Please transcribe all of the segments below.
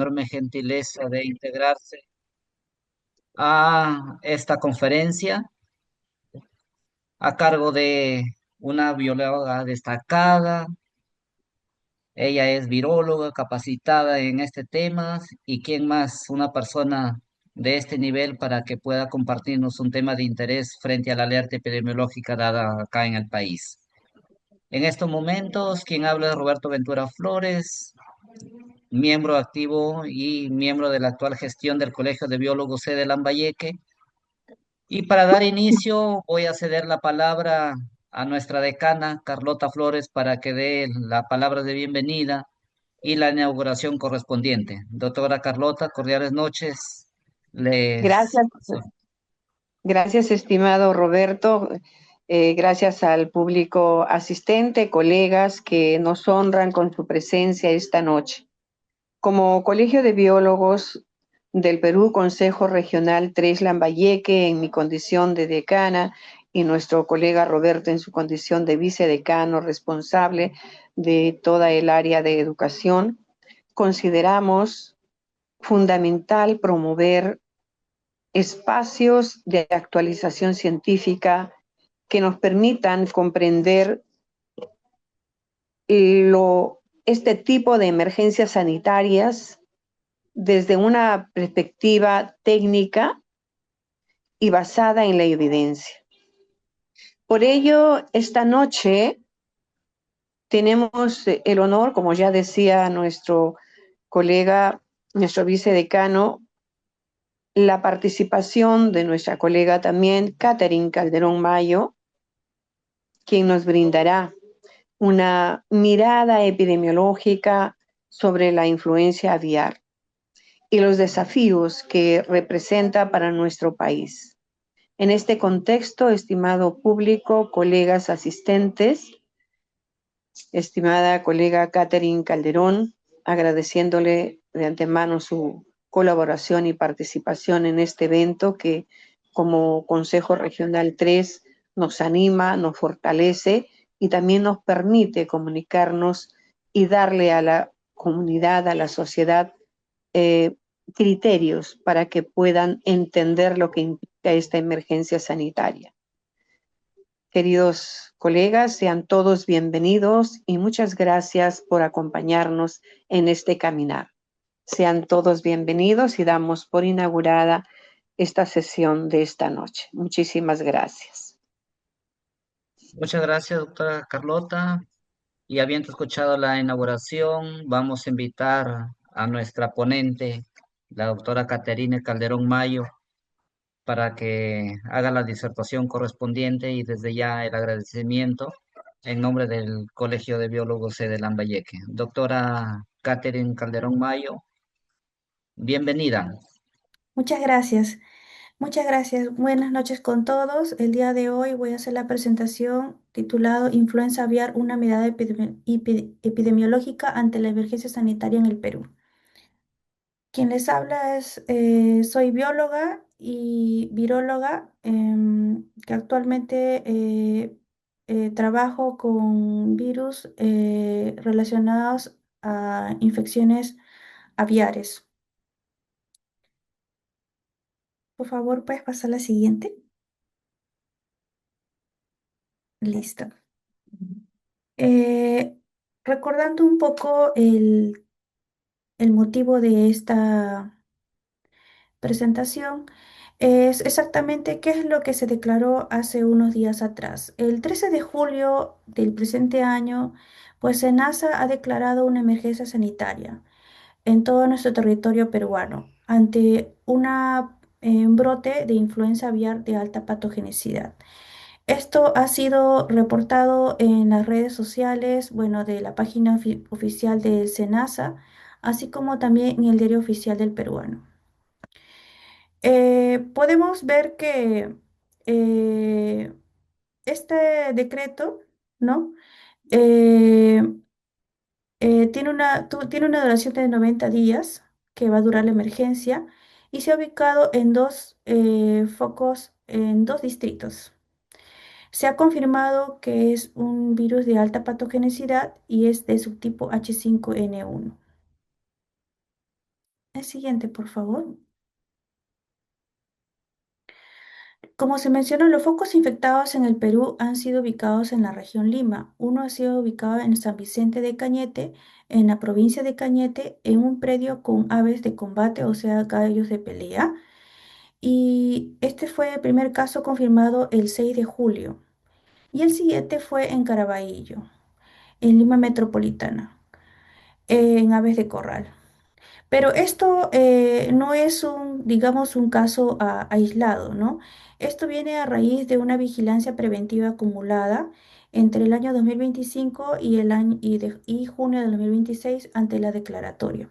enorme gentileza de integrarse a esta conferencia a cargo de una bióloga destacada. Ella es viróloga capacitada en este tema y quién más, una persona de este nivel para que pueda compartirnos un tema de interés frente a la alerta epidemiológica dada acá en el país. En estos momentos, quien habla es Roberto Ventura Flores, miembro activo y miembro de la actual gestión del Colegio de Biólogos C de Lambayeque. Y para dar inicio, voy a ceder la palabra a nuestra decana, Carlota Flores, para que dé la palabra de bienvenida y la inauguración correspondiente. Doctora Carlota, cordiales noches. Les... Gracias, gracias, estimado Roberto. Gracias al público asistente, colegas que nos honran con su presencia esta noche. Como Colegio de Biólogos del Perú, Consejo Regional 3 Lambayeque, en mi condición de decana, y nuestro colega Roberto en su condición de vicedecano responsable de toda el área de educación, consideramos fundamental promover espacios de actualización científica que nos permitan comprender este tipo de emergencias sanitarias desde una perspectiva técnica y basada en la evidencia. Por ello, esta noche tenemos el honor, como ya decía nuestro colega, nuestro vicedecano, la participación de nuestra colega también, Catherine Calderón Mayo, quien nos brindará una mirada epidemiológica sobre la influencia aviar y los desafíos que representa para nuestro país. En este contexto, estimado público, colegas asistentes, estimada colega Catherine Calderón, agradeciéndole de antemano su colaboración y participación en este evento que como Consejo Regional 3 nos anima, nos fortalece y también nos permite comunicarnos y darle a la comunidad, a la sociedad, eh, criterios para que puedan entender lo que implica esta emergencia sanitaria. Queridos colegas, sean todos bienvenidos y muchas gracias por acompañarnos en este caminar. Sean todos bienvenidos y damos por inaugurada esta sesión de esta noche. Muchísimas gracias. Muchas gracias, doctora Carlota. Y habiendo escuchado la inauguración, vamos a invitar a nuestra ponente, la doctora Caterina Calderón Mayo, para que haga la disertación correspondiente y desde ya el agradecimiento en nombre del Colegio de Biólogos de Lambayeque. Doctora Catherine Calderón Mayo, bienvenida. Muchas gracias. Muchas gracias. Buenas noches con todos. El día de hoy voy a hacer la presentación titulado Influenza aviar, una mirada epidemiológica ante la emergencia sanitaria en el Perú. Quien les habla soy bióloga y viróloga, que actualmente trabajo con virus relacionados a infecciones aviares. Por favor, ¿puedes pasar la siguiente? Listo. Eh, Recordando un poco el motivo de esta presentación, es exactamente qué es lo que se declaró hace unos días atrás. El 13 de julio del presente año, pues SENASA ha declarado una emergencia sanitaria en todo nuestro territorio peruano ante un brote de influenza aviar de alta patogenicidad. Esto ha sido reportado en las redes sociales, bueno, de la página oficial del SENASA, así como también en el diario oficial del peruano. Podemos ver que eh, este decreto, ¿no? Eh, tiene una duración de 90 días que va a durar la emergencia y se ha ubicado en dos focos, en dos distritos. Se ha confirmado que es un virus de alta patogenicidad y es de subtipo H5N1. El siguiente, por favor. Como se mencionó, los focos infectados en el Perú han sido ubicados en la región Lima. Uno ha sido ubicado en San Vicente de Cañete, en la provincia de Cañete, en un predio con aves de combate, o sea, gallos de pelea. Y este fue el primer caso confirmado el 6 de julio. Y el siguiente fue en Caraballo, en Lima Metropolitana, en aves de corral. Pero esto no es un, digamos, un caso aislado, ¿no? Esto viene a raíz de una vigilancia preventiva acumulada entre el año 2025 y, y junio de 2026 ante la declaratoria.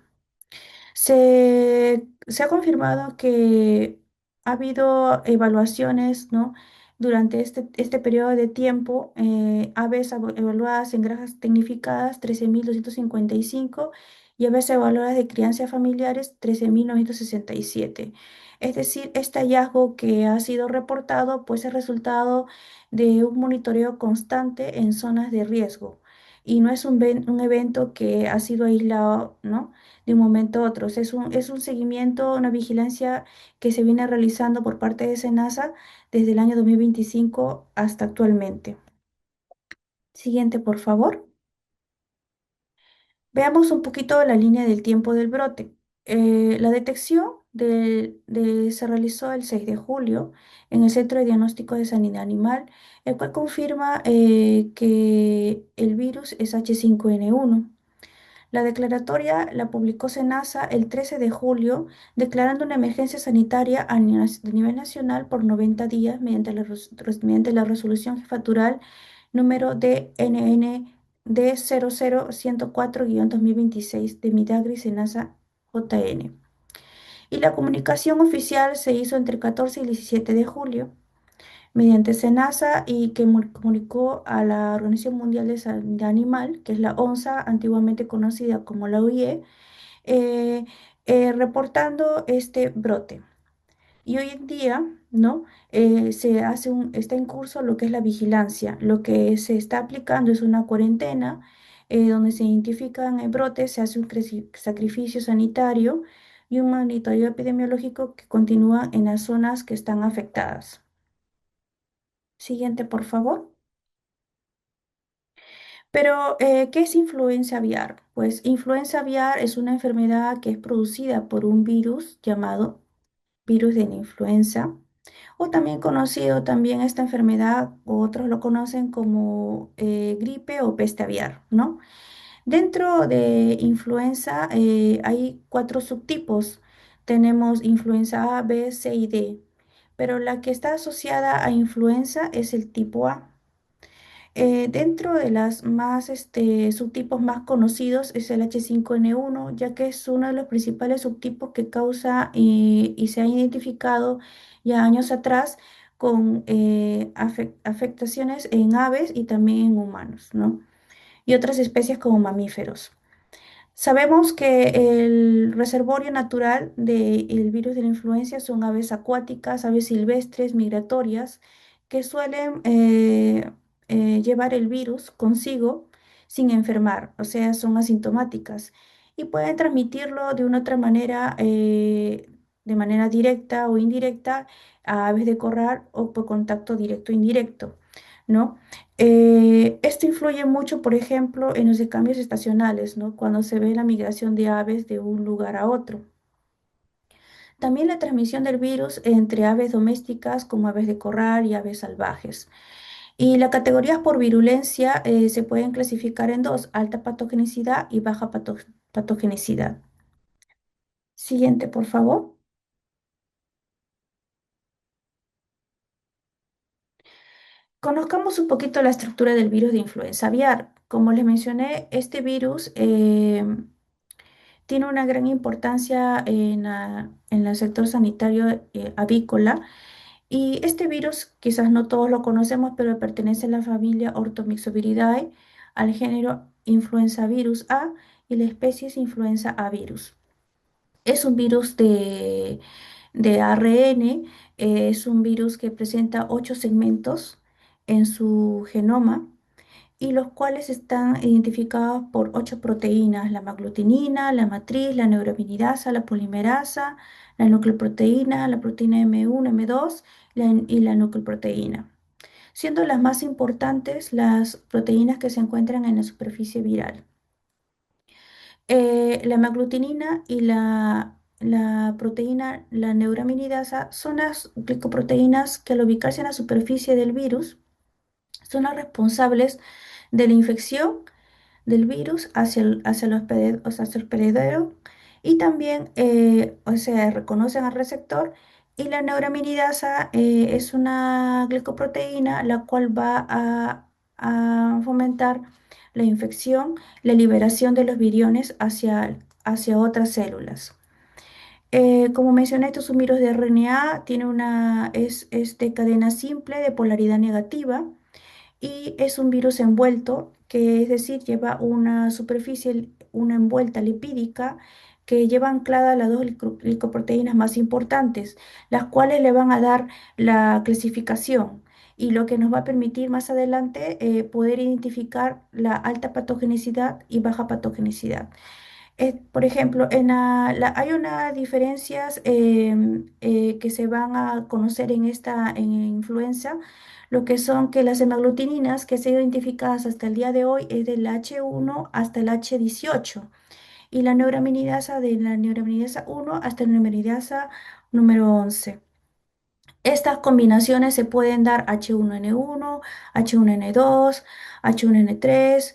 Se ha confirmado que ha habido evaluaciones, ¿no? Durante este periodo de tiempo, aves evaluadas en granjas tecnificadas 13.255 y aves evaluadas de crianza familiares 13.967. Es decir, este hallazgo que ha sido reportado pues es resultado de un monitoreo constante en zonas de riesgo y no es un evento que ha sido aislado, ¿no? De un momento a otro. O sea, es un seguimiento, una vigilancia que se viene realizando por parte de SENASA desde el año 2025 hasta actualmente. Siguiente, por favor. Veamos un poquito la línea del tiempo del brote. La detección se realizó el 6 de julio en el Centro de Diagnóstico de Sanidad Animal, el cual confirma que el virus es H5N1. La declaratoria la publicó SENASA el 13 de julio, declarando una emergencia sanitaria de nivel nacional por 90 días mediante la resolución jefatural número DNN D00104-2026 de Midagri SENASA JN. Y la comunicación oficial se hizo entre el 14 y el 17 de julio mediante SENASA y que comunicó a la Organización Mundial de Sanidad Animal, que es la ONSA, antiguamente conocida como la OIE, eh, reportando este brote. Y hoy en día, ¿no? Está en curso lo que es la vigilancia. Lo que se está aplicando es una cuarentena donde se identifican brotes, se hace un sacrificio sanitario y un monitoreo epidemiológico que continúa en las zonas que están afectadas. Siguiente, por favor. Pero, ¿qué es influenza aviar? Pues influenza aviar es una enfermedad que es producida por un virus llamado virus de la influenza, o también conocido también esta enfermedad, otros lo conocen como gripe o peste aviar, ¿no? Dentro de influenza hay cuatro subtipos. Tenemos influenza A, B, C y D, pero la que está asociada a influenza es el tipo A. Dentro de las más subtipos más conocidos es el H5N1, ya que es uno de los principales subtipos que causa y se ha identificado ya años atrás con afectaciones en aves y también en humanos, ¿no? Y otras especies como mamíferos. Sabemos que el reservorio natural del virus de la influenza son aves acuáticas, aves silvestres, migratorias, que suelen llevar el virus consigo sin enfermar, o sea, son asintomáticas y pueden transmitirlo de una otra manera, de manera directa o indirecta a aves de corral o por contacto directo o indirecto, ¿no? Esto influye mucho, por ejemplo, en los cambios estacionales, ¿no? Cuando se ve la migración de aves de un lugar a otro. También la transmisión del virus entre aves domésticas como aves de corral y aves salvajes. Y las categorías por virulencia se pueden clasificar en dos, alta patogenicidad y baja patogenicidad. Siguiente, por favor. Conozcamos un poquito la estructura del virus de influenza aviar. Como les mencioné, este virus tiene una gran importancia en el sector sanitario avícola y este virus, quizás no todos lo conocemos, pero pertenece a la familia Orthomyxoviridae, al género Influenza virus A y la especie es Influenza A virus. Es un virus de ARN, es un virus que presenta 8 segmentos en su genoma y los cuales están identificados por 8 proteínas: la maglutinina, la matriz, la neuraminidasa, la polimerasa, la nucleoproteína, la proteína M1, M2 y la nucleoproteína, siendo las más importantes las proteínas que se encuentran en la superficie viral. La maglutinina y la proteína, la neuraminidasa, son las glicoproteínas que al ubicarse en la superficie del virus son las responsables de la infección del virus hacia el o sea, hacia el hospedero, y también, o sea, reconocen al receptor. Y la neuraminidasa es una glicoproteína la cual va a fomentar la infección, la liberación de los viriones hacia otras células. Como mencioné, estos son virus de RNA, es de cadena simple de polaridad negativa y es un virus envuelto, que es decir, lleva una superficie, una envuelta lipídica que lleva anclada las dos glicoproteínas más importantes, las cuales le van a dar la clasificación y lo que nos va a permitir más adelante poder identificar la alta patogenicidad y baja patogenicidad. Por ejemplo, hay unas diferencias que se van a conocer en influenza, lo que son que las hemaglutininas que se han identificadas hasta el día de hoy es del H1 hasta el H18 y la neuraminidasa de la neuraminidasa 1 hasta la neuraminidasa número 11. Estas combinaciones se pueden dar H1N1, H1N2, H1N3,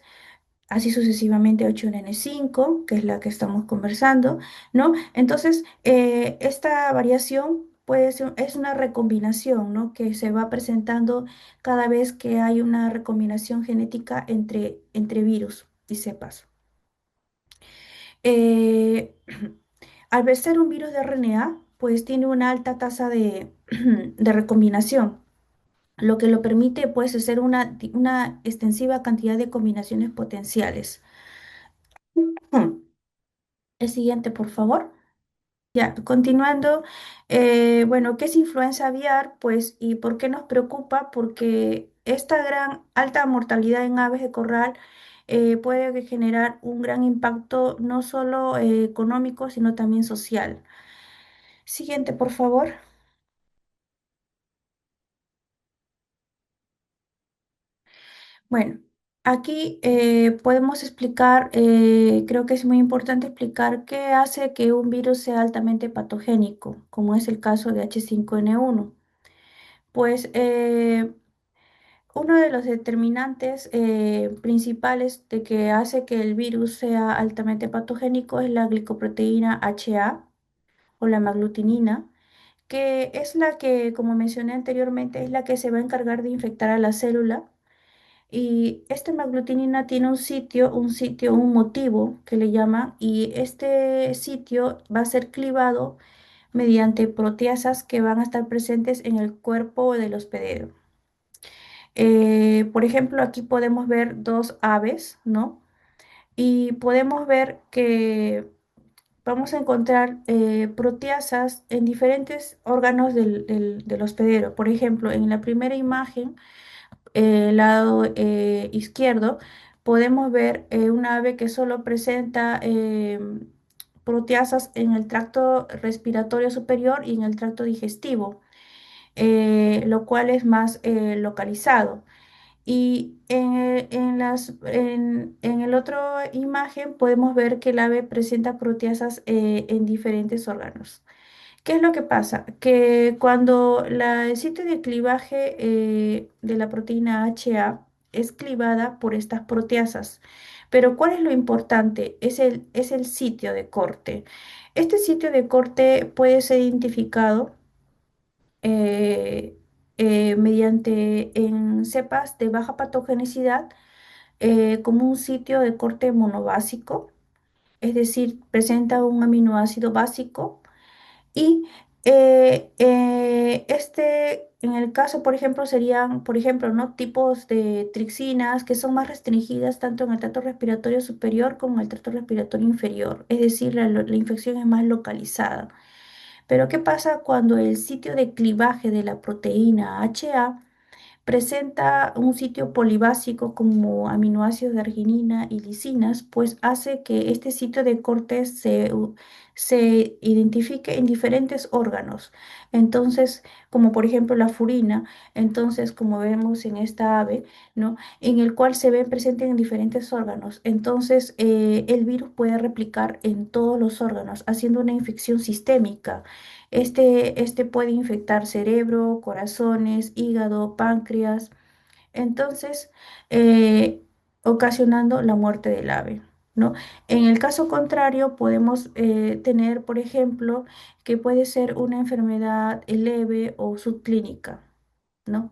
así sucesivamente 8N5, que es la que estamos conversando, ¿no? Entonces, esta variación es una recombinación, ¿no? Que se va presentando cada vez que hay una recombinación genética entre virus y cepas. Eh, Al ser un virus de RNA, pues tiene una alta tasa de recombinación, lo que lo permite, pues, hacer una extensiva cantidad de combinaciones potenciales. El siguiente, por favor. Ya, continuando, bueno, ¿qué es influenza aviar? Pues, ¿y por qué nos preocupa? Porque esta gran alta mortalidad en aves de corral puede generar un gran impacto no solo económico, sino también social. Siguiente, por favor. Bueno, aquí podemos explicar, creo que es muy importante explicar qué hace que un virus sea altamente patogénico, como es el caso de H5N1. Pues uno de los determinantes principales de que hace que el virus sea altamente patogénico es la glicoproteína HA o la maglutinina, que es la que, como mencioné anteriormente, es la que se va a encargar de infectar a la célula. Y esta maglutinina tiene un motivo que le llaman, y este sitio va a ser clivado mediante proteasas que van a estar presentes en el cuerpo del hospedero. Por ejemplo, aquí podemos ver dos aves, ¿no? Y podemos ver que vamos a encontrar proteasas en diferentes órganos del hospedero. Por ejemplo, en la primera imagen, el lado izquierdo, podemos ver una ave que solo presenta proteasas en el tracto respiratorio superior y en el tracto digestivo, lo cual es más localizado. Y en el otro imagen podemos ver que el ave presenta proteasas en diferentes órganos. ¿Qué es lo que pasa? Que cuando el sitio de clivaje de la proteína HA es clivada por estas proteasas, pero ¿cuál es lo importante? Es el sitio de corte. Este sitio de corte puede ser identificado eh, mediante en cepas de baja patogenicidad como un sitio de corte monobásico, es decir, presenta un aminoácido básico y en el caso, por ejemplo, serían, por ejemplo, ¿no? tipos de trixinas que son más restringidas tanto en el tracto respiratorio superior como en el tracto respiratorio inferior, es decir, la infección es más localizada. Pero ¿qué pasa cuando el sitio de clivaje de la proteína HA presenta un sitio polibásico como aminoácidos de arginina y lisinas, pues hace que este sitio de corte se identifique en diferentes órganos. Entonces, como por ejemplo la furina, entonces como vemos en esta ave, ¿no? En el cual se ve presente en diferentes órganos. Entonces, el virus puede replicar en todos los órganos, haciendo una infección sistémica. Este puede infectar cerebro, corazones, hígado, páncreas, entonces, eh, ocasionando la muerte del ave, ¿no? En el caso contrario, podemos tener, por ejemplo, que puede ser una enfermedad leve o subclínica, ¿no?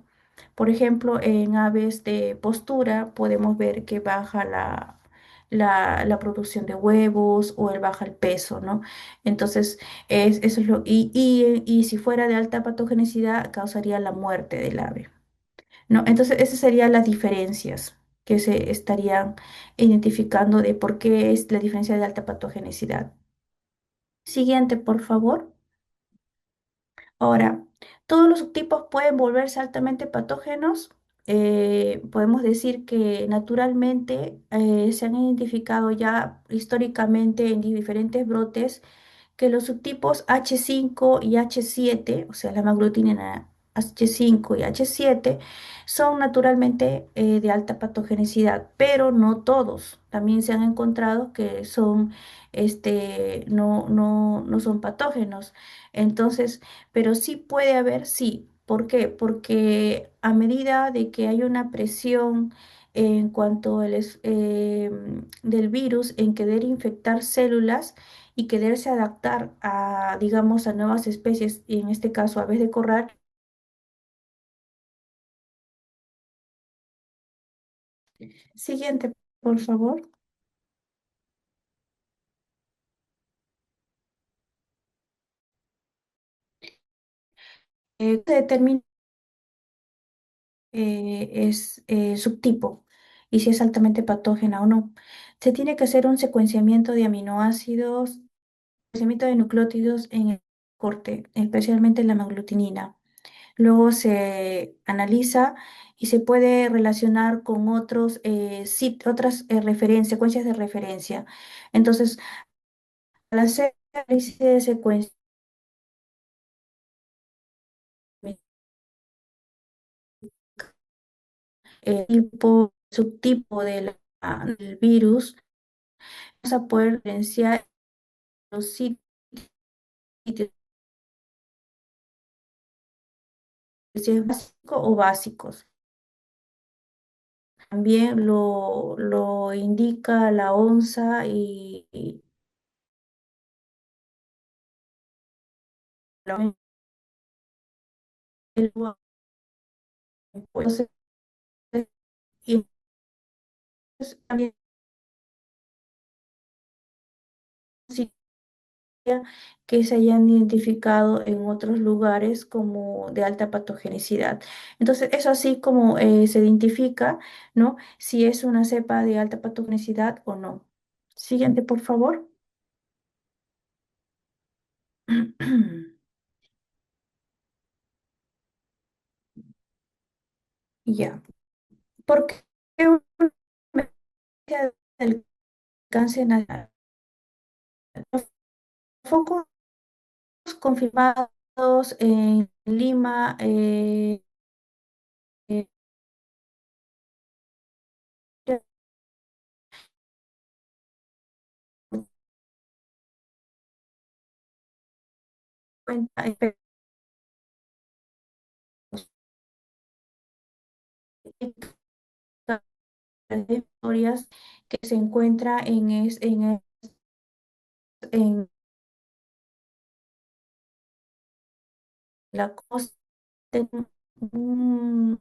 Por ejemplo, en aves de postura podemos ver que baja la producción de huevos o baja el peso, ¿no? Entonces, eso es y si fuera de alta patogenicidad, causaría la muerte del ave, ¿no? Entonces, esas serían las diferencias que se estarían identificando de por qué es la diferencia de alta patogenicidad. Siguiente, por favor. Ahora, todos los subtipos pueden volverse altamente patógenos. Podemos decir que naturalmente se han identificado ya históricamente en diferentes brotes que los subtipos H5 y H7, o sea, la hemaglutinina H5 y H7, son naturalmente de alta patogenicidad, pero no todos. También se han encontrado que no son patógenos. Entonces, pero sí puede haber, sí. ¿Por qué? Porque a medida de que hay una presión en cuanto del virus en querer infectar células, y quererse adaptar a, digamos, a nuevas especies, y en este caso aves de corral. Siguiente, por favor. Se determina es subtipo y si es altamente patógena o no. Se tiene que hacer un secuenciamiento de aminoácidos, secuenciamiento de nucleótidos en el corte, especialmente la hemaglutinina. Luego se analiza y se puede relacionar con otras secuencias de referencia. Entonces, al hacer análisis de secuencia, subtipo del virus, vamos a poder diferenciar los sitios si es básico o básicos. También lo indica la onza y la el- entonces, y también sí que se hayan identificado en otros lugares como de alta patogenicidad. Entonces, eso así como se identifica, ¿no? Si es una cepa de alta patogenicidad o no. Siguiente, por favor. Ya. ¿Por qué una emergencia del cáncer nasal? Los focos confirmados en Lima, eh, cuenta historias que se encuentra en la costa, en un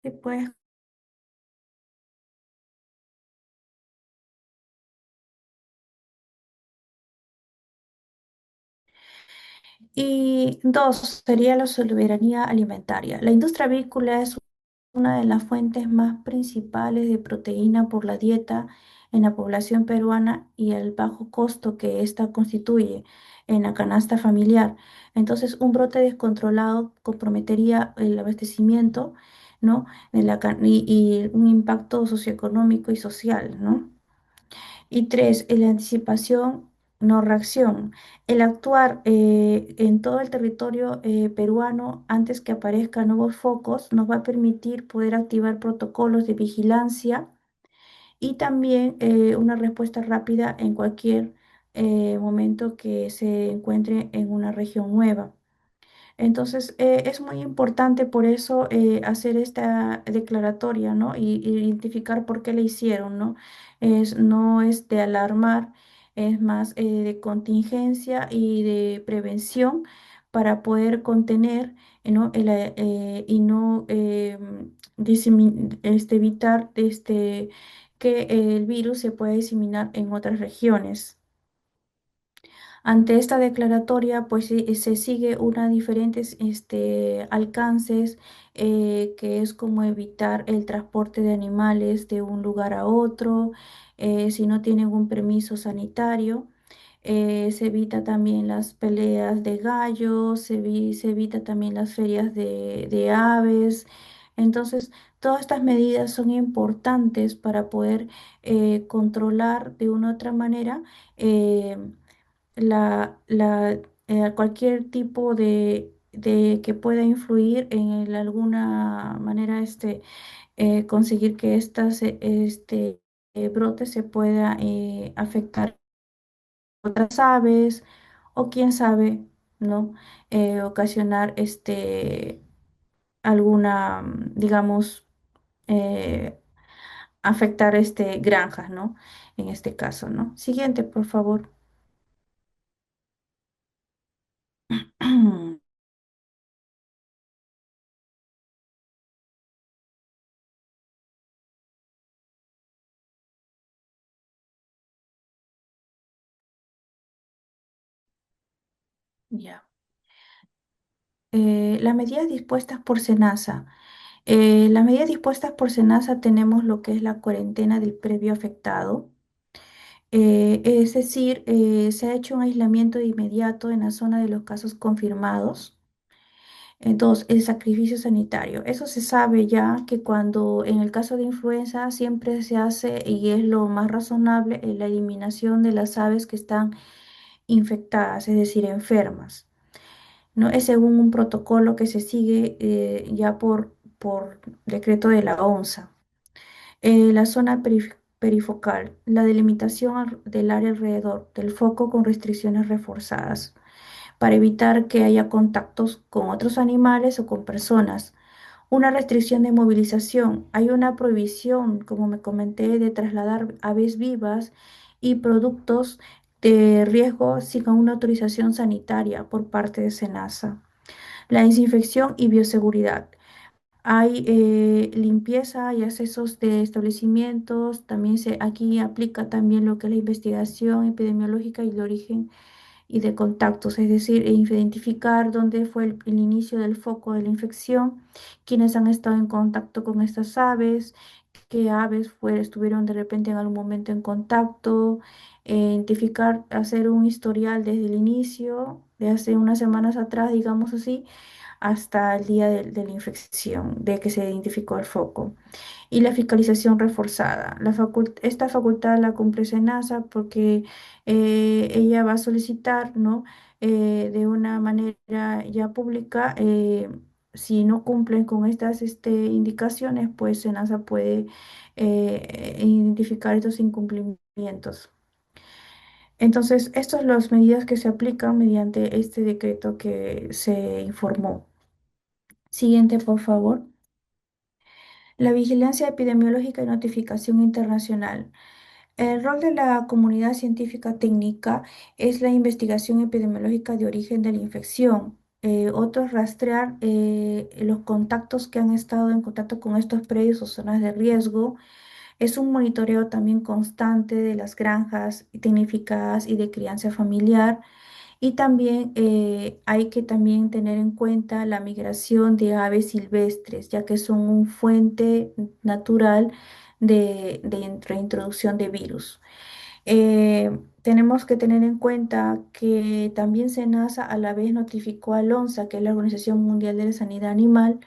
Sí, pues. Y dos, sería la soberanía alimentaria. La industria avícola es una de las fuentes más principales de proteína por la dieta en la población peruana y el bajo costo que ésta constituye en la canasta familiar. Entonces, un brote descontrolado comprometería el abastecimiento, ¿no? Y un impacto socioeconómico y social, ¿no? Y tres, la anticipación, no reacción. El actuar en todo el territorio peruano antes que aparezcan nuevos focos nos va a permitir poder activar protocolos de vigilancia y también una respuesta rápida en cualquier momento que se encuentre en una región nueva. Entonces, es muy importante por eso hacer esta declaratoria, ¿no? Y identificar por qué la hicieron, ¿no? No es de alarmar, es más de contingencia y de prevención para poder contener, ¿no? Y no evitar que el virus se pueda diseminar en otras regiones. Ante esta declaratoria, pues se sigue una diferentes alcances, que es como evitar el transporte de animales de un lugar a otro, si no tienen un permiso sanitario. Se evita también las peleas de gallos, se evita también las ferias de aves. Entonces, todas estas medidas son importantes para poder controlar de una u otra manera. eh, Cualquier tipo de que pueda influir en alguna manera conseguir que brote se pueda afectar a otras aves o quién sabe, ¿no? Ocasionar alguna, digamos, eh, afectar granjas, ¿no? En este caso, ¿no? Siguiente, por favor. Ya. Las medidas dispuestas por SENASA. Las medidas dispuestas por SENASA tenemos lo que es la cuarentena del previo afectado. Es decir, se ha hecho un aislamiento de inmediato en la zona de los casos confirmados. Dos, el sacrificio sanitario. Eso se sabe ya que cuando en el caso de influenza siempre se hace, y es lo más razonable, la eliminación de las aves que están infectadas, es decir, enfermas. ¿No? Es según un protocolo que se sigue ya por decreto de la ONSA. La zona perifocal, la delimitación del área alrededor del foco con restricciones reforzadas para evitar que haya contactos con otros animales o con personas. Una restricción de movilización. Hay una prohibición, como me comenté, de trasladar aves vivas y productos de riesgo sin una autorización sanitaria por parte de SENASA. La desinfección y bioseguridad. Hay limpieza y accesos de establecimientos. También aquí aplica también lo que es la investigación epidemiológica y el origen y de contactos, es decir, identificar dónde fue el inicio del foco de la infección, quiénes han estado en contacto con estas aves, qué aves estuvieron de repente en algún momento en contacto, identificar, hacer un historial desde el inicio, de hace unas semanas atrás, digamos así, hasta el día de la infección, de que se identificó el foco. Y la fiscalización reforzada. Esta facultad la cumple SENASA porque ella va a solicitar, ¿no? De una manera ya pública, si no cumplen con estas indicaciones, pues SENASA puede identificar estos incumplimientos. Entonces, estas son las medidas que se aplican mediante este decreto que se informó. Siguiente, por favor. La vigilancia epidemiológica y notificación internacional. El rol de la comunidad científica técnica es la investigación epidemiológica de origen de la infección. Otro es rastrear los contactos que han estado en contacto con estos predios o zonas de riesgo. Es un monitoreo también constante de las granjas tecnificadas y de crianza familiar. Y también hay que también tener en cuenta la migración de aves silvestres, ya que son un fuente natural de reintroducción de virus. Tenemos que tener en cuenta que también SENASA a la vez notificó al ONSA, que es la Organización Mundial de la Sanidad Animal,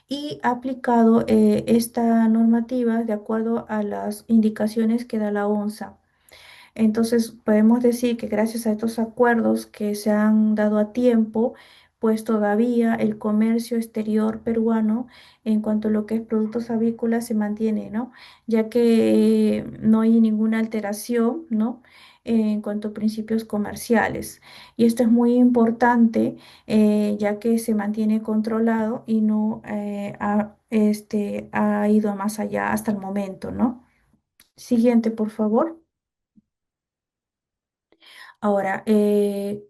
y ha aplicado esta normativa de acuerdo a las indicaciones que da la ONSA. Entonces, podemos decir que gracias a estos acuerdos que se han dado a tiempo, pues todavía el comercio exterior peruano en cuanto a lo que es productos avícolas se mantiene, ¿no? Ya que no hay ninguna alteración, ¿no? En cuanto a principios comerciales. Y esto es muy importante, ya que se mantiene controlado y no ha ido más allá hasta el momento, ¿no? Siguiente, por favor. Ahora,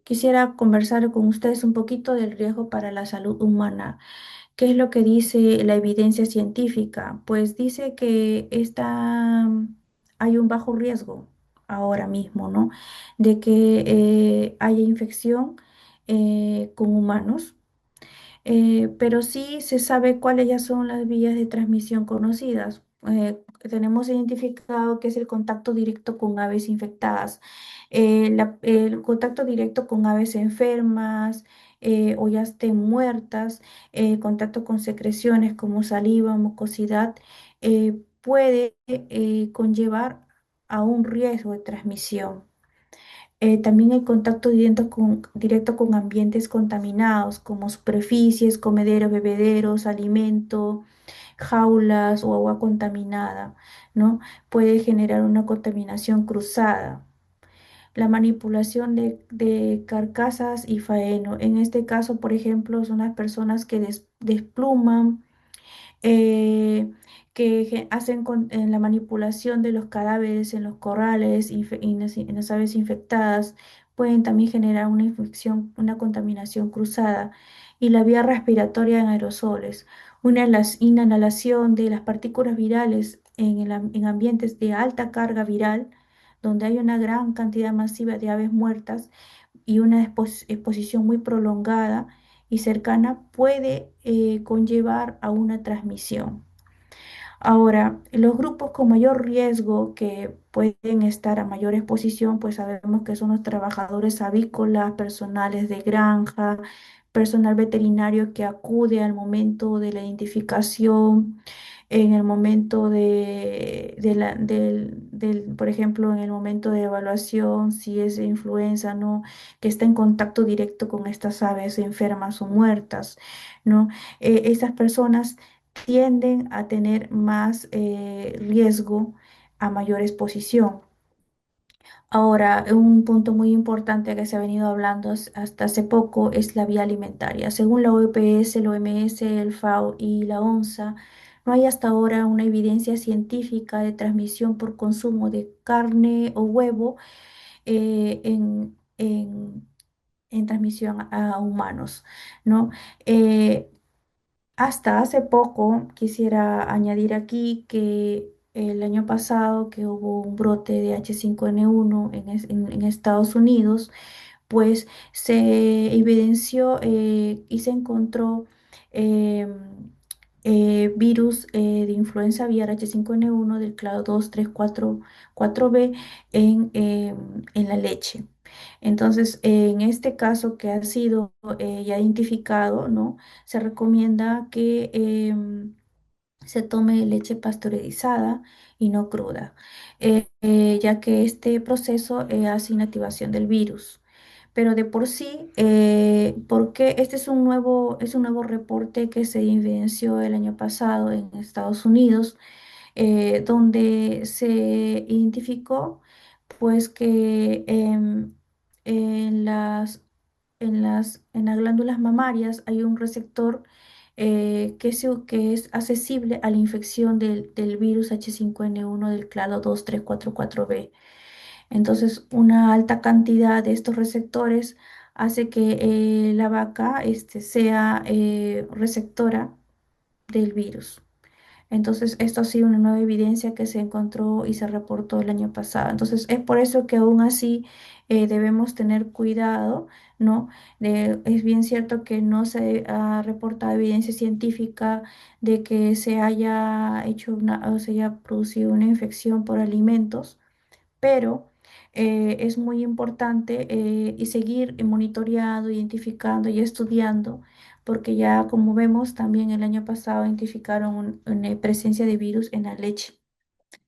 quisiera conversar con ustedes un poquito del riesgo para la salud humana. ¿Qué es lo que dice la evidencia científica? Pues dice que hay un bajo riesgo ahora mismo, ¿no? De que haya infección con humanos, pero sí se sabe cuáles ya son las vías de transmisión conocidas. Tenemos identificado que es el contacto directo con aves infectadas, el contacto directo con aves enfermas o ya estén muertas, contacto con secreciones como saliva, mucosidad, puede conllevar a un riesgo de transmisión. También el contacto directo con ambientes contaminados, como superficies, comederos, bebederos, alimento, jaulas o agua contaminada, ¿no? Puede generar una contaminación cruzada. La manipulación de carcasas y faeno. En este caso, por ejemplo, son las personas que despluman, eh, hacen en la manipulación de los cadáveres en los corrales y en las aves infectadas, pueden también generar una infección, una contaminación cruzada. Y la vía respiratoria en aerosoles, inhalación de las partículas virales en ambientes de alta carga viral, donde hay una gran cantidad masiva de aves muertas y una exposición muy prolongada y cercana puede conllevar a una transmisión. Ahora, los grupos con mayor riesgo que pueden estar a mayor exposición, pues sabemos que son los trabajadores avícolas, personales de granja, personal veterinario que acude al momento de la identificación, en el momento por ejemplo, en el momento de evaluación, si es de influenza, ¿no? Que está en contacto directo con estas aves enfermas o muertas, ¿no? Estas personas tienden a tener más riesgo a mayor exposición. Ahora, un punto muy importante que se ha venido hablando hasta hace poco es la vía alimentaria. Según la OPS, el OMS, el FAO y la ONSA, no hay hasta ahora una evidencia científica de transmisión por consumo de carne o huevo en transmisión a humanos, ¿no? Eh, Hasta hace poco quisiera añadir aquí que el año pasado que hubo un brote de H5N1 en Estados Unidos, pues se evidenció y se encontró virus de influenza aviar H5N1 del clado 2, 3, 4, 4B en la leche. Entonces, en este caso que ha sido ya identificado, ¿no? Se recomienda que se tome leche pasteurizada y no cruda, ya que este proceso hace inactivación del virus. Pero de por sí, porque este es un nuevo reporte que se evidenció el año pasado en Estados Unidos, donde se identificó pues que en las glándulas mamarias hay un receptor que es accesible a la infección del virus H5N1 del clado 2344B. Entonces, una alta cantidad de estos receptores hace que la vaca sea receptora del virus. Entonces, esto ha sido una nueva evidencia que se encontró y se reportó el año pasado. Entonces, es por eso que aún así debemos tener cuidado, ¿no? Es bien cierto que no se ha reportado evidencia científica de que se haya hecho o se haya producido una infección por alimentos, pero es muy importante y seguir monitoreando, identificando y estudiando, porque ya como vemos, también el año pasado identificaron una presencia de virus en la leche,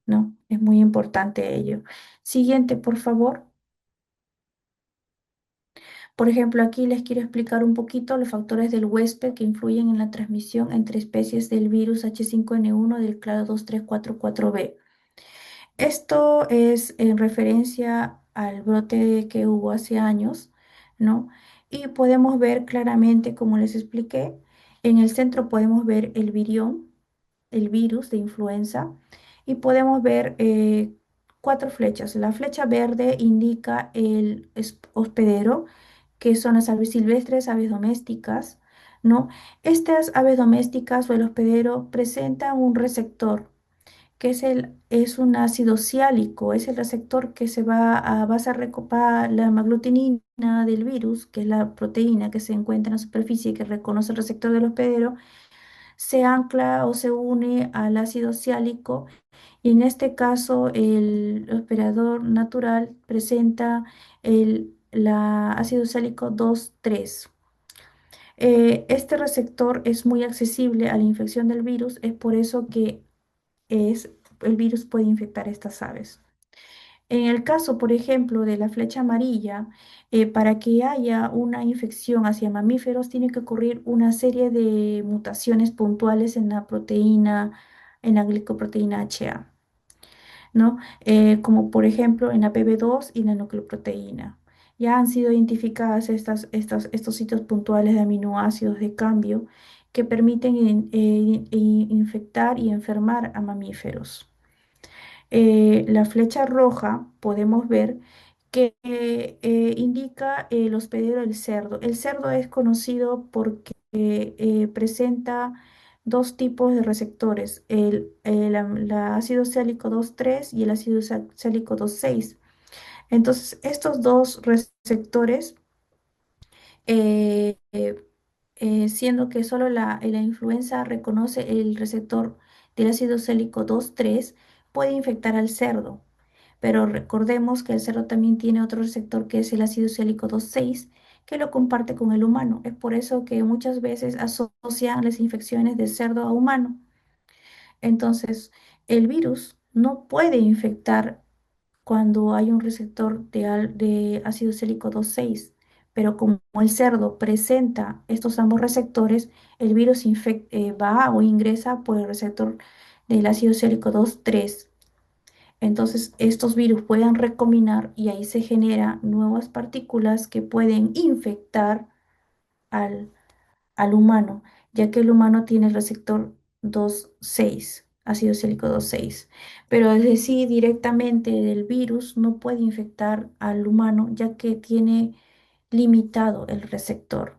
¿no? Es muy importante ello. Siguiente, por favor. Por ejemplo, aquí les quiero explicar un poquito los factores del huésped que influyen en la transmisión entre especies del virus H5N1 del clado 2344B. Esto es en referencia al brote que hubo hace años, ¿no? Y podemos ver claramente, como les expliqué, en el centro podemos ver el virión, el virus de influenza, y podemos ver cuatro flechas. La flecha verde indica el hospedero, que son las aves silvestres, aves domésticas, ¿no? Estas aves domésticas o el hospedero presentan un receptor que es un ácido ciálico, es el receptor que vas a recopar la aglutinina del virus, que es la proteína que se encuentra en la superficie y que reconoce el receptor del hospedero, se ancla o se une al ácido ciálico y en este caso el hospedador natural presenta la ácido ciálico 2,3. Este receptor es muy accesible a la infección del virus, es por eso que es, el virus puede infectar estas aves. En el caso, por ejemplo, de la flecha amarilla, para que haya una infección hacia mamíferos, tiene que ocurrir una serie de mutaciones puntuales en la proteína, en la glicoproteína HA, ¿no? Como por ejemplo en la PB2 y la nucleoproteína. Ya han sido identificadas estos sitios puntuales de aminoácidos de cambio que permiten infectar y enfermar a mamíferos. La flecha roja podemos ver que indica el hospedero del cerdo. El cerdo es conocido porque presenta dos tipos de receptores, la ácido sálico 2,3 y el ácido sálico 2,6. Entonces, estos dos receptores siendo que solo la influenza reconoce el receptor del ácido célico 2,3, puede infectar al cerdo. Pero recordemos que el cerdo también tiene otro receptor que es el ácido célico 2,6, que lo comparte con el humano. Es por eso que muchas veces asocian las infecciones de cerdo a humano. Entonces, el virus no puede infectar cuando hay un receptor de ácido célico 2,6, pero como el cerdo presenta estos ambos receptores, el virus va o ingresa por el receptor del ácido célico 2,3. Entonces, estos virus pueden recombinar y ahí se generan nuevas partículas que pueden infectar al al humano, ya que el humano tiene el receptor 2,6, ácido cílico 2,6. Pero es decir, directamente el virus no puede infectar al humano, ya que tiene limitado el receptor.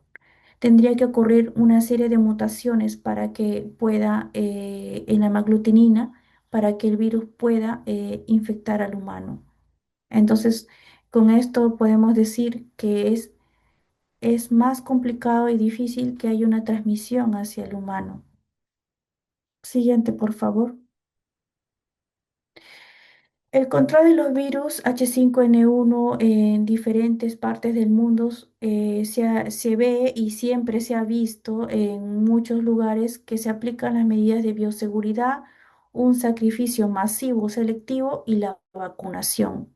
Tendría que ocurrir una serie de mutaciones para que pueda, en la maglutinina, para que el virus pueda infectar al humano. Entonces, con esto podemos decir que es más complicado y difícil que haya una transmisión hacia el humano. Siguiente, por favor. El control de los virus H5N1 en diferentes partes del mundo se ve y siempre se ha visto en muchos lugares que se aplican las medidas de bioseguridad, un sacrificio masivo selectivo y la vacunación.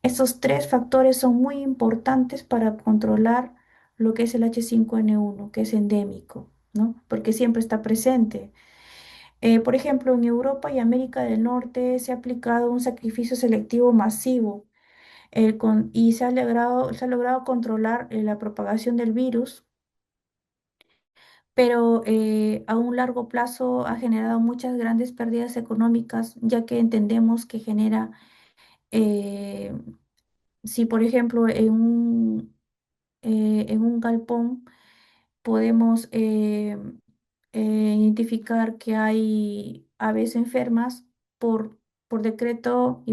Estos tres factores son muy importantes para controlar lo que es el H5N1, que es endémico, ¿no? Porque siempre está presente. Por ejemplo, en Europa y América del Norte se ha aplicado un sacrificio selectivo masivo y se ha logrado controlar la propagación del virus, pero a un largo plazo ha generado muchas grandes pérdidas económicas, ya que entendemos que genera, eh, si por ejemplo en un galpón podemos identificar que hay aves enfermas por, por decreto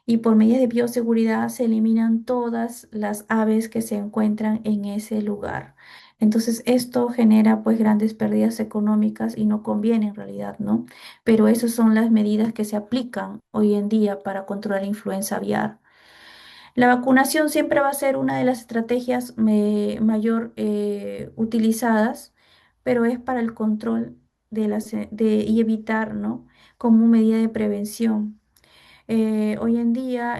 y por medidas de bioseguridad se eliminan todas las aves que se encuentran en ese lugar. Entonces, esto genera pues grandes pérdidas económicas y no conviene en realidad, ¿no? Pero esas son las medidas que se aplican hoy en día para controlar la influenza aviar. La vacunación siempre va a ser una de las estrategias mayor utilizadas, pero es para el control y evitar, ¿no? Como medida de prevención. Hoy en día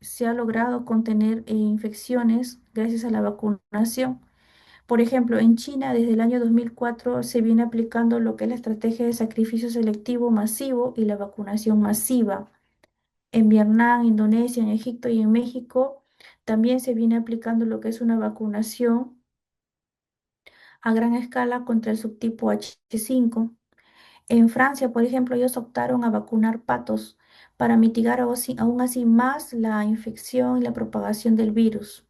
se ha logrado contener infecciones gracias a la vacunación. Por ejemplo, en China desde el año 2004 se viene aplicando lo que es la estrategia de sacrificio selectivo masivo y la vacunación masiva. En Vietnam, Indonesia, en Egipto y en México también se viene aplicando lo que es una vacunación a gran escala contra el subtipo H5. En Francia, por ejemplo, ellos optaron a vacunar patos para mitigar aún así más la infección y la propagación del virus.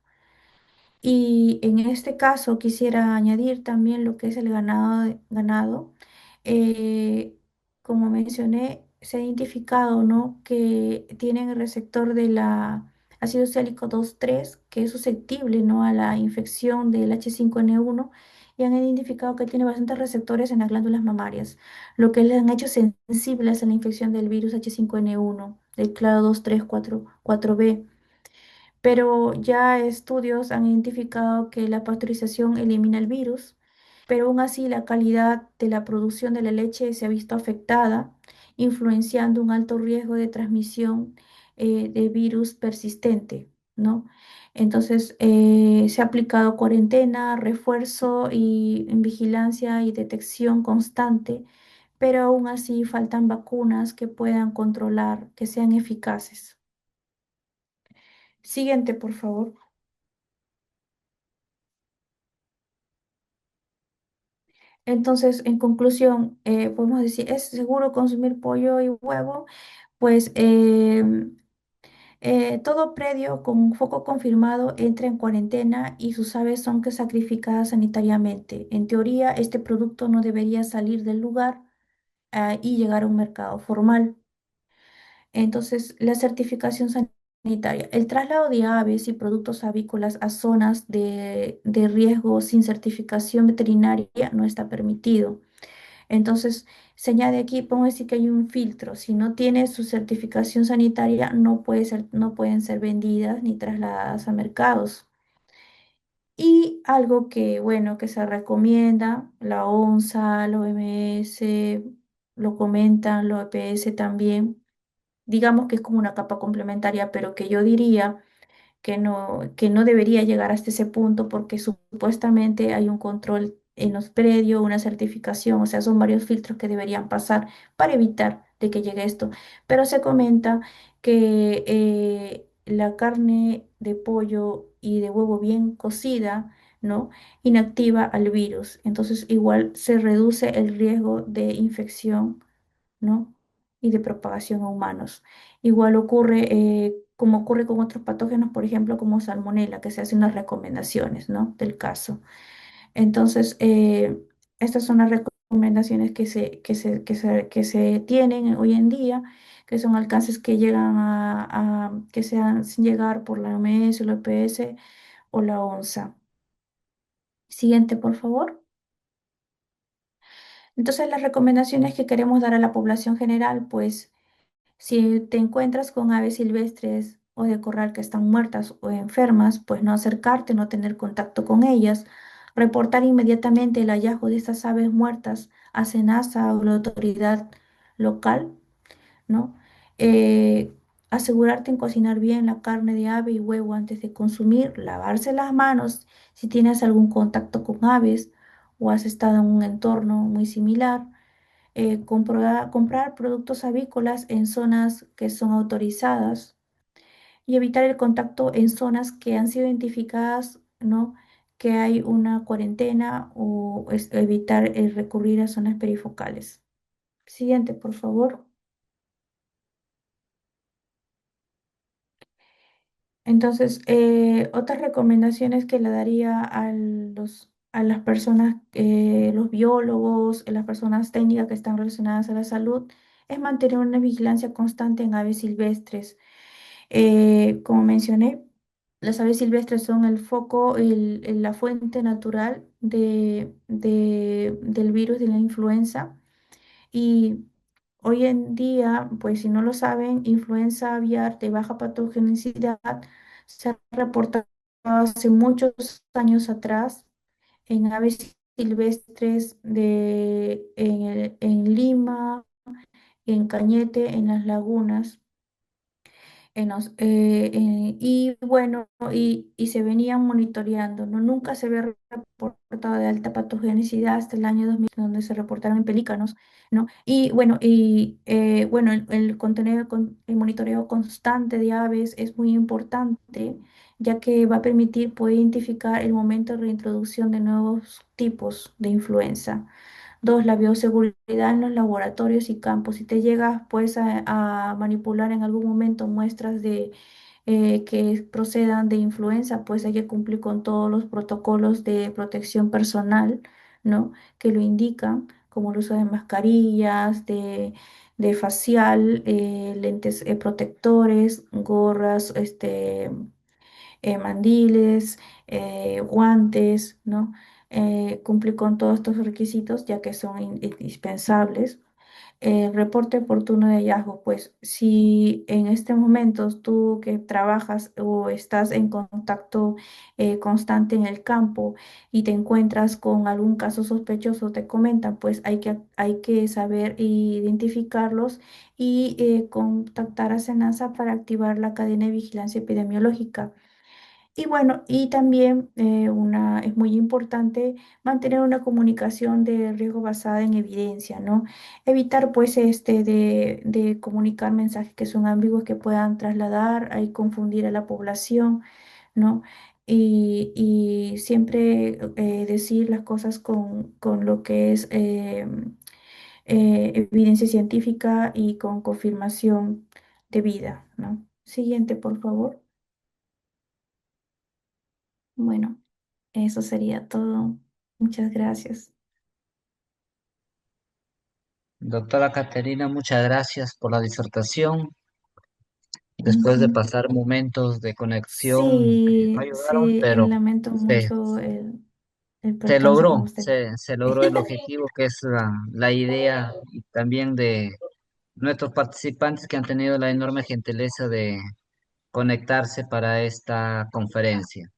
Y en este caso quisiera añadir también lo que es el ganado. Eh, Como mencioné, se ha identificado, ¿no?, que tienen el receptor de la ácido sálico 2,3, que es susceptible, ¿no?, a la infección del H5N1 y han identificado que tiene bastantes receptores en las glándulas mamarias, lo que les han hecho sensibles a la infección del virus H5N1, del clado 2,3,4,4b. Pero ya estudios han identificado que la pasteurización elimina el virus, pero aún así la calidad de la producción de la leche se ha visto afectada, influenciando un alto riesgo de transmisión de virus persistente, ¿no? Entonces, se ha aplicado cuarentena, refuerzo y en vigilancia y detección constante, pero aún así faltan vacunas que puedan controlar, que sean eficaces. Siguiente, por favor. Entonces, en conclusión, podemos decir, ¿es seguro consumir pollo y huevo? Pues todo predio con un foco confirmado entra en cuarentena y sus aves son que sacrificadas sanitariamente. En teoría, este producto no debería salir del lugar y llegar a un mercado formal. Entonces, la certificación sanitaria. El traslado de aves y productos avícolas a zonas de riesgo sin certificación veterinaria no está permitido. Entonces, se añade aquí, podemos decir que hay un filtro. Si no tiene su certificación sanitaria, no pueden ser vendidas ni trasladadas a mercados. Y algo que, bueno, que se recomienda, la ONSA, la OMS, lo comentan, la OPS también, digamos que es como una capa complementaria, pero que yo diría que no debería llegar hasta ese punto porque supuestamente hay un control en los predios, una certificación, o sea, son varios filtros que deberían pasar para evitar de que llegue esto. Pero se comenta que la carne de pollo y de huevo bien cocida, ¿no?, inactiva al virus. Entonces, igual se reduce el riesgo de infección, ¿no?, y de propagación a humanos. Igual ocurre, como ocurre con otros patógenos, por ejemplo, como salmonela, que se hacen unas recomendaciones, ¿no?, del caso. Entonces, estas son las recomendaciones que se tienen hoy en día, que son alcances que llegan que sean sin llegar por la OMS, la OPS o la ONSA. Siguiente, por favor. Entonces, las recomendaciones que queremos dar a la población general, pues si te encuentras con aves silvestres o de corral que están muertas o enfermas, pues no acercarte, no tener contacto con ellas, reportar inmediatamente el hallazgo de estas aves muertas a SENASA o la autoridad local, ¿no? Eh, Asegurarte en cocinar bien la carne de ave y huevo antes de consumir, lavarse las manos si tienes algún contacto con aves o has estado en un entorno muy similar, comprar productos avícolas en zonas que son autorizadas y evitar el contacto en zonas que han sido identificadas, ¿no?, que hay una cuarentena o evitar recurrir a zonas perifocales. Siguiente, por favor. Entonces, otras recomendaciones que le daría a las personas, los biólogos, las personas técnicas que están relacionadas a la salud, es mantener una vigilancia constante en aves silvestres. Como mencioné, las aves silvestres son el foco, la fuente natural del virus de la influenza. Y hoy en día, pues si no lo saben, influenza aviar de baja patogenicidad se ha reportado hace muchos años atrás en aves silvestres en Lima, en Cañete, en las lagunas. Y bueno, y se venían monitoreando, ¿no? Nunca se había reportado de alta patogenicidad hasta el año 2000, donde se reportaron en pelícanos, ¿no? Bueno, el monitoreo constante de aves es muy importante, ya que va a permitir poder identificar el momento de reintroducción de nuevos tipos de influenza. Dos, la bioseguridad en los laboratorios y campos. Si te llegas pues a manipular en algún momento muestras que procedan de influenza, pues hay que cumplir con todos los protocolos de protección personal, ¿no? Que lo indican, como el uso de mascarillas, de facial, lentes protectores, gorras, mandiles, guantes, ¿no? Cumplir con todos estos requisitos ya que son indispensables. Reporte oportuno de hallazgo, pues si en este momento tú que trabajas o estás en contacto constante en el campo y te encuentras con algún caso sospechoso, te comentan, pues hay que saber identificarlos y contactar a SENASA para activar la cadena de vigilancia epidemiológica. Y bueno, y también es muy importante mantener una comunicación de riesgo basada en evidencia, ¿no? Evitar pues de comunicar mensajes que son ambiguos que puedan trasladar y confundir a la población, ¿no? Y siempre decir las cosas con lo que es evidencia científica y con confirmación debida, ¿no? Siguiente, por favor. Bueno. Eso sería todo. Muchas gracias. Doctora Caterina, muchas gracias por la disertación. Después de Ujú. pasar momentos de conexión que no Sí, ayudaron, sí, pero lamento se, mucho el percance con usted. se logró el objetivo que es la idea y también de nuestros participantes que han tenido la enorme gentileza de conectarse para esta conferencia.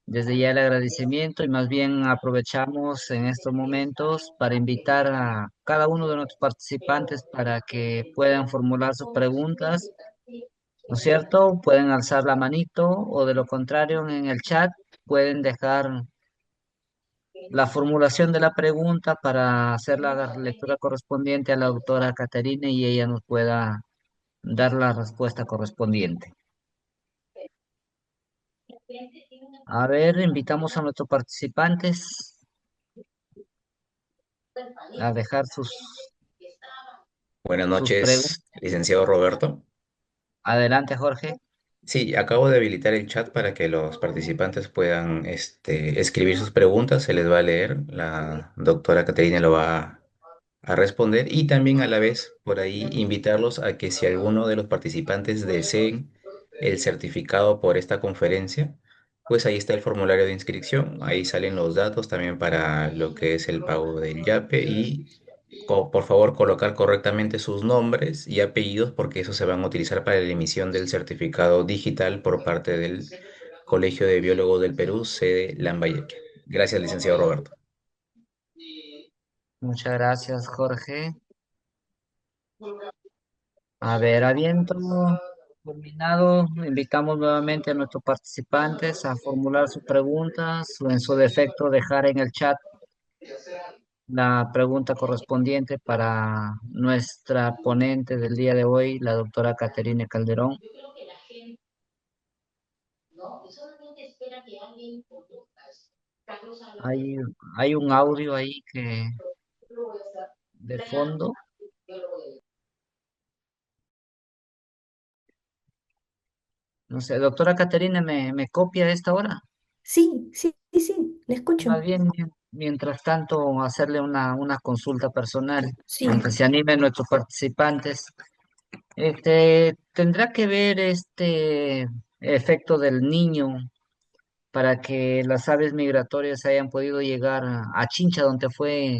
Desde ya el agradecimiento y más bien aprovechamos en estos momentos para invitar a cada uno de nuestros participantes para que puedan formular sus preguntas, ¿no es cierto? Pueden alzar la manito o de lo contrario en el chat pueden dejar la formulación de la pregunta para hacer la lectura correspondiente a la doctora Caterina y ella nos pueda dar la respuesta correspondiente. A ver, invitamos a nuestros participantes a dejar Buenas sus preguntas. noches, licenciado Roberto. Adelante, Jorge. Sí, acabo de habilitar el chat para que los participantes puedan escribir sus preguntas. Se les va a leer. La doctora Caterina lo va a responder y también a la vez por ahí invitarlos a que si alguno de los participantes deseen el certificado por esta conferencia, pues ahí está el formulario de inscripción. Ahí salen los datos también para lo que es el pago del YAPE y por favor, colocar correctamente sus nombres y apellidos porque esos se van a utilizar para la emisión del certificado digital por parte del Colegio de Biólogos del Perú, sede Lambayeque. Gracias, licenciado Roberto. Muchas gracias, Jorge. A ver, habiendo culminado, invitamos nuevamente a nuestros participantes a formular sus preguntas o en su defecto dejar en el chat la pregunta correspondiente para nuestra ponente del día de hoy, la doctora Caterina Calderón. Hay, hay un audio ahí que de fondo. No sé, doctora Caterina, ¿me copia a esta hora? Sí, sí, sí, sí, le Más escucho. bien, mientras tanto, hacerle una consulta personal, mientras Sí, se animen nuestros participantes. ¿Tendrá que ver este efecto del niño para que las aves migratorias hayan podido llegar a Chincha, donde fue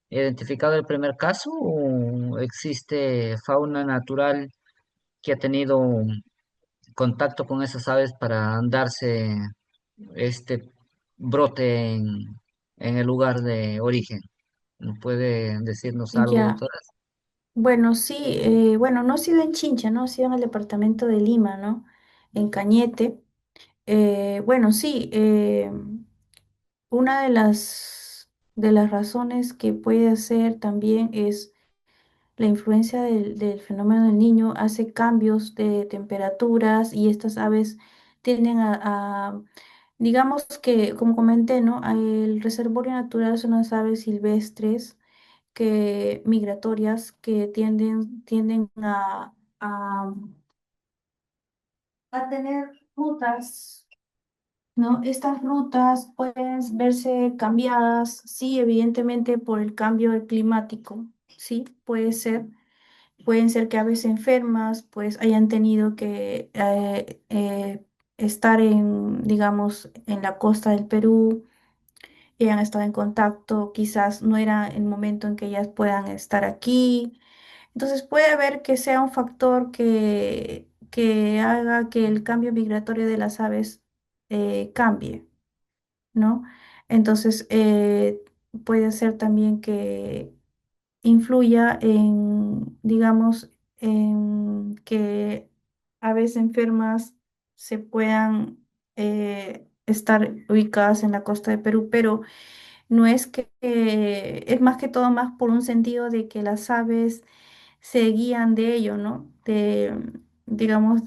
identificado el primer caso, o existe fauna natural que ha tenido contacto con esas aves para darse este brote en el lugar de origen? ¿No puede decirnos algo, ya. doctora? Bueno, sí, bueno, no ha sido en Chincha, ¿no? Ha sido en el departamento de Lima, ¿no? En Cañete. Bueno, sí, una de las razones que puede ser también es la influencia del fenómeno del niño, hace cambios de temperaturas y estas aves tienden digamos que, como comenté, ¿no? El reservorio natural son las aves silvestres que migratorias que tienden a tener rutas, ¿no? Estas rutas pueden verse cambiadas, sí, evidentemente por el cambio climático, sí, puede ser. Pueden ser que aves enfermas pues hayan tenido que estar digamos, en la costa del Perú y han estado en contacto, quizás no era el momento en que ellas puedan estar aquí. Entonces puede haber que sea un factor que haga que el cambio migratorio de las aves cambie, ¿no? Entonces puede ser también que influya en, digamos, en que aves enfermas se puedan estar ubicadas en la costa de Perú, pero no es es más que todo más por un sentido de que las aves se guían de ello, ¿no? Digamos,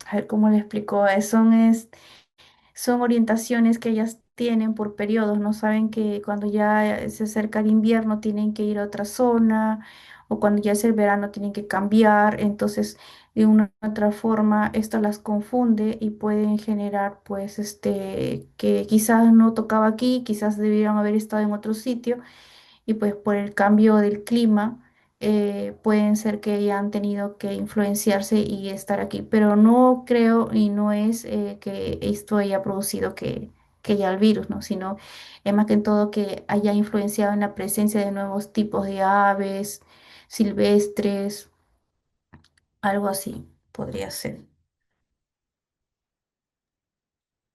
a ver cómo le explico, son orientaciones que ellas tienen por periodos, no saben que cuando ya se acerca el invierno tienen que ir a otra zona o cuando ya es el verano tienen que cambiar, entonces de una u otra forma esto las confunde y pueden generar pues que quizás no tocaba aquí, quizás debieron haber estado en otro sitio y pues por el cambio del clima pueden ser que hayan tenido que influenciarse y estar aquí, pero no creo y no es que esto haya producido que ya el virus, ¿no? Sino es más que todo que haya influenciado en la presencia de nuevos tipos de aves silvestres, algo así podría ser.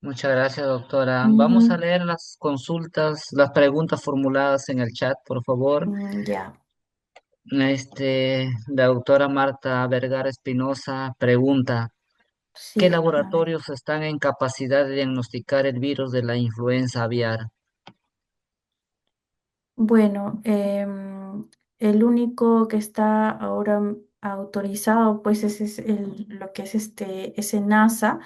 Muchas gracias, doctora. Vamos a Ujú. leer las consultas, las preguntas formuladas en el chat, por favor. Ya, La doctora Marta Vergara Espinosa pregunta, ¿qué sí, a ver. laboratorios están en capacidad de diagnosticar el virus de la influenza aviar? Bueno, el único que está ahora autorizado, pues es lo que es ese NASA,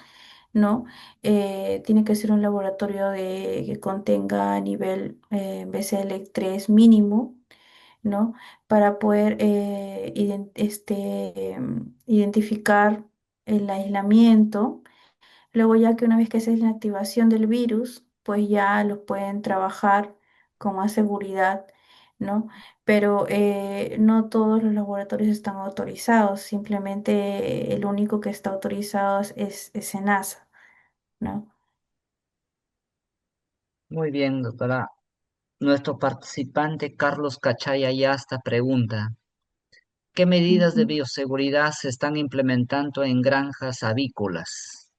¿no? Tiene que ser un laboratorio que contenga nivel BCL3 mínimo, ¿no? Para poder identificar el aislamiento. Luego ya que una vez que se hace la activación del virus, pues ya los pueden trabajar con más seguridad, ¿no? Pero no todos los laboratorios están autorizados, simplemente el único que está autorizado es SENASA, ¿no? Muy bien, doctora. Nuestro participante Carlos Cachaya Yasta pregunta, ¿qué medidas de Ujú. bioseguridad se están implementando en granjas avícolas?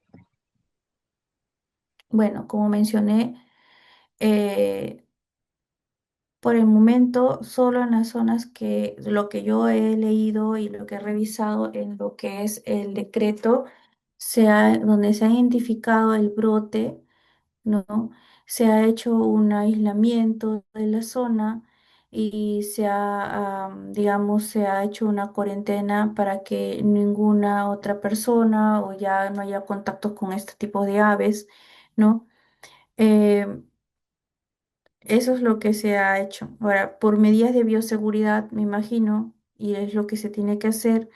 Bueno, como mencioné, eh, por el momento, solo en las zonas que lo que yo he leído y lo que he revisado en lo que es el decreto, donde se ha identificado el brote, ¿no? Se ha hecho un aislamiento de la zona y digamos, se ha hecho una cuarentena para que ninguna otra persona o ya no haya contacto con este tipo de aves, ¿no? Eh, Eso es lo que se ha hecho. Ahora, por medidas de bioseguridad, me imagino, y es lo que se tiene que hacer,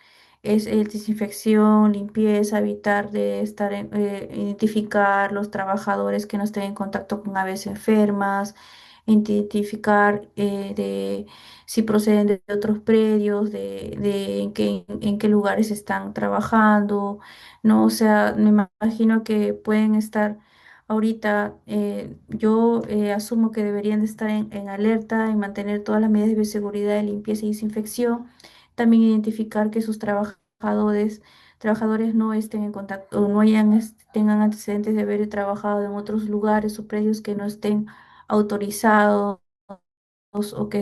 es desinfección, limpieza, evitar de estar identificar los trabajadores que no estén en contacto con aves enfermas, identificar de si proceden de otros predios, de en qué lugares están trabajando, ¿no? O sea, me imagino que pueden estar. Ahorita yo asumo que deberían de estar en alerta y mantener todas las medidas de bioseguridad de limpieza y desinfección. También identificar que sus trabajadores no estén en contacto o no tengan antecedentes de haber trabajado en otros lugares o predios que no estén autorizados o que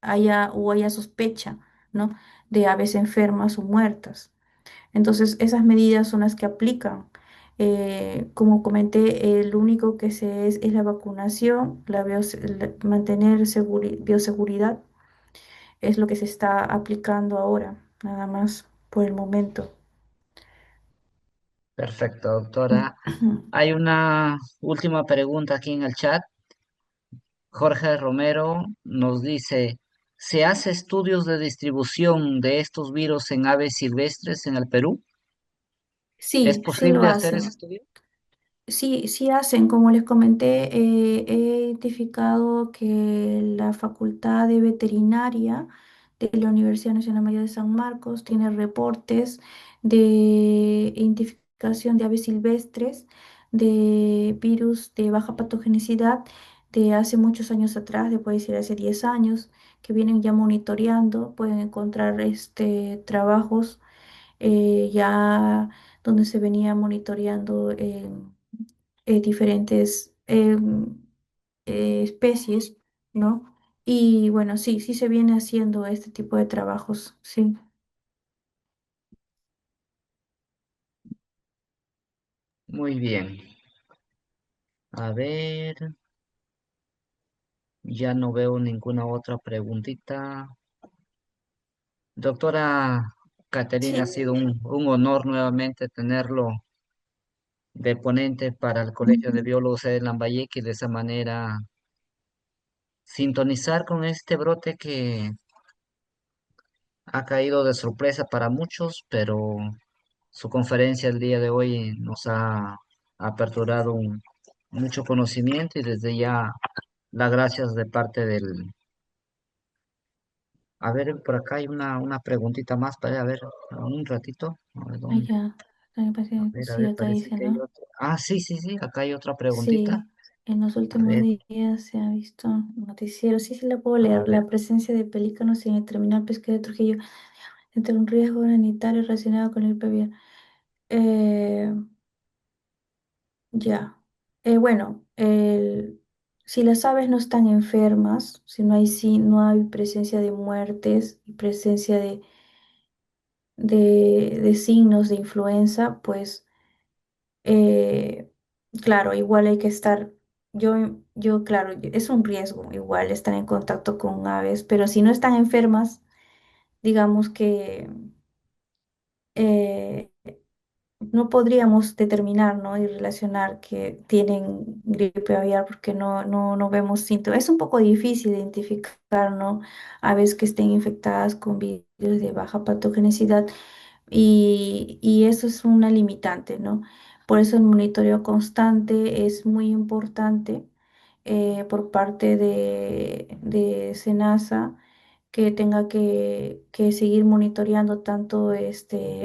haya sospecha, ¿no? De aves enfermas o muertas. Entonces, esas medidas son las que aplican. Como comenté, lo único que es la vacunación, mantener bioseguridad, es lo que se está aplicando ahora, nada más por el momento. Perfecto, doctora. Hay una última pregunta aquí en el chat. Jorge Romero nos dice, ¿se hace estudios de distribución de estos virus en aves silvestres en el Perú? ¿Es Sí, sí lo posible hacer ese hacen. estudio? Sí, sí hacen, como les comenté, he identificado que la Facultad de Veterinaria de la Universidad Nacional Mayor de San Marcos tiene reportes de identificación de aves silvestres, de virus de baja patogenicidad de hace muchos años atrás, de puede decir hace 10 años, que vienen ya monitoreando, pueden encontrar trabajos ya donde se venía monitoreando diferentes especies, ¿no? Y bueno, sí, sí se viene haciendo este tipo de trabajos, sí. Muy bien. A ver, ya no veo ninguna otra preguntita. Doctora Caterina, ha Sí. sido un honor nuevamente tenerlo de ponente para el Colegio de Biólogos de Lambayeque y de esa manera sintonizar con este brote que ha caído de sorpresa para muchos, pero su conferencia el día de hoy nos ha aperturado mucho conocimiento y desde ya las gracias de parte del... A ver, por acá hay una preguntita más para a ver un ratito. A ver, Ah, ¿dónde? ya. A Sí, ver, acá parece dice, que hay ¿no? otra. Ah, sí, sí, sí, acá hay otra preguntita. Sí, en los A últimos ver, días se ha visto noticiero, sí, sí la puedo a leer, ver. la presencia de pelícanos en el terminal pesquero de Trujillo entre un riesgo sanitario relacionado con el PBI. Ya. Bueno, si las aves no están enfermas, si no hay, no hay presencia de muertes y presencia de signos de influenza, pues eh, claro, igual hay que estar, claro, es un riesgo igual estar en contacto con aves, pero si no están enfermas, digamos que eh, no podríamos determinar, ¿no? Y relacionar que tienen gripe aviar porque no vemos síntomas. Es un poco difícil identificar, ¿no? Aves que estén infectadas con virus de baja patogenicidad y eso es una limitante, ¿no? Por eso el monitoreo constante es muy importante por parte de SENASA que tenga que seguir monitoreando tanto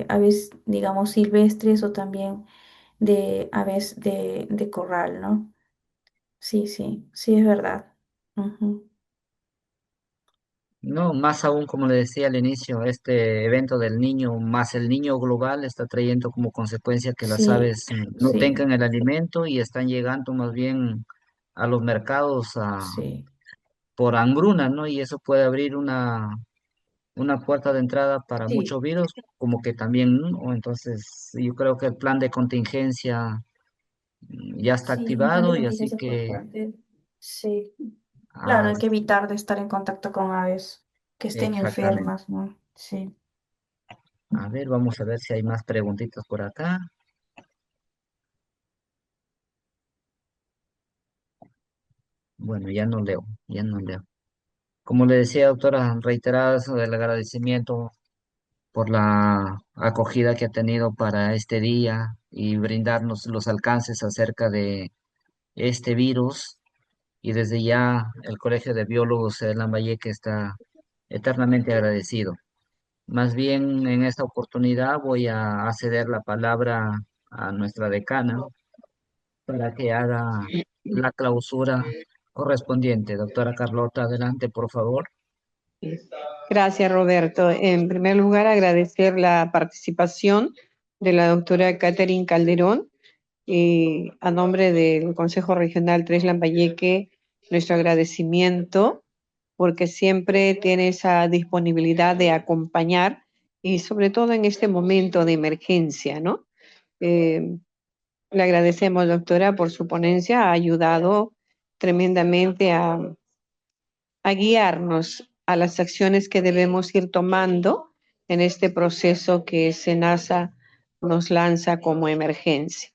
aves, digamos, silvestres o también de aves de corral, ¿no? Sí, sí, sí es verdad. Ujú. No, más aún, como le decía al inicio, este evento del niño más el niño global está trayendo como consecuencia que las Sí, aves no sí, tengan el alimento y están llegando más bien a los mercados sí, por hambruna, ¿no? Y eso puede abrir una puerta de entrada para sí, muchos virus, como que también, ¿no? Entonces, yo creo que el plan de contingencia ya está sí, un plan de activado y así contingencia por que, parte. Sí, claro, ah, hay que evitar de estar en contacto con aves que estén exactamente. enfermas, ¿no? Sí. A ver, vamos a ver si hay más preguntitas por acá. Bueno, ya no leo, ya no leo. Como le decía, doctora, reiteradas el agradecimiento por la acogida que ha tenido para este día y brindarnos los alcances acerca de este virus. Y desde ya el Colegio de Biólogos de Lambayeque está eternamente agradecido. Más bien en esta oportunidad voy a ceder la palabra a nuestra decana para que haga la clausura correspondiente. Doctora Carlota, adelante, por favor. Gracias, Roberto. En primer lugar, agradecer la participación de la doctora Catherine Calderón y a nombre del Consejo Regional 3 Lambayeque, nuestro agradecimiento porque siempre tiene esa disponibilidad de acompañar y sobre todo en este momento de emergencia, ¿no? Eh, Le agradecemos, doctora, por su ponencia, ha ayudado tremendamente a guiarnos a las acciones que debemos ir tomando en este proceso que SENASA nos lanza como emergencia,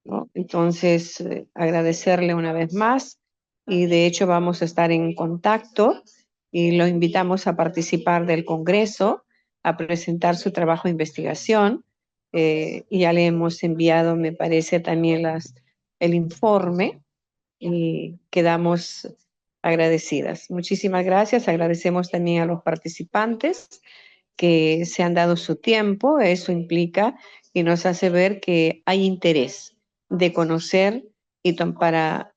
¿no? Entonces, agradecerle una vez más y de hecho vamos a estar en contacto y lo invitamos a participar del Congreso, a presentar su trabajo de investigación. Y ya le hemos enviado, me parece, también el informe y quedamos agradecidas. Muchísimas gracias. Agradecemos también a los participantes que se han dado su tiempo. Eso implica y nos hace ver que hay interés de conocer y para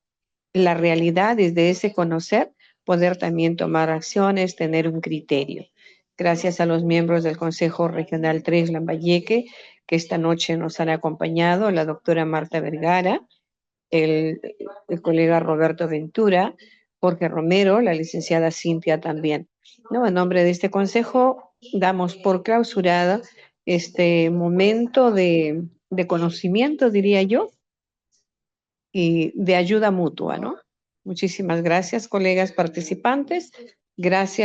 la realidad desde ese conocer poder también tomar acciones, tener un criterio. Gracias a los miembros del Consejo Regional 3 Lambayeque que esta noche nos han acompañado, la doctora Marta Vergara, el, el colega Roberto Ventura, Jorge Romero, la licenciada Cintia también. ¿No? En nombre de este consejo, damos por clausurada este momento de conocimiento, diría yo, y de ayuda mutua, ¿no? Muchísimas gracias, colegas participantes. Gracias.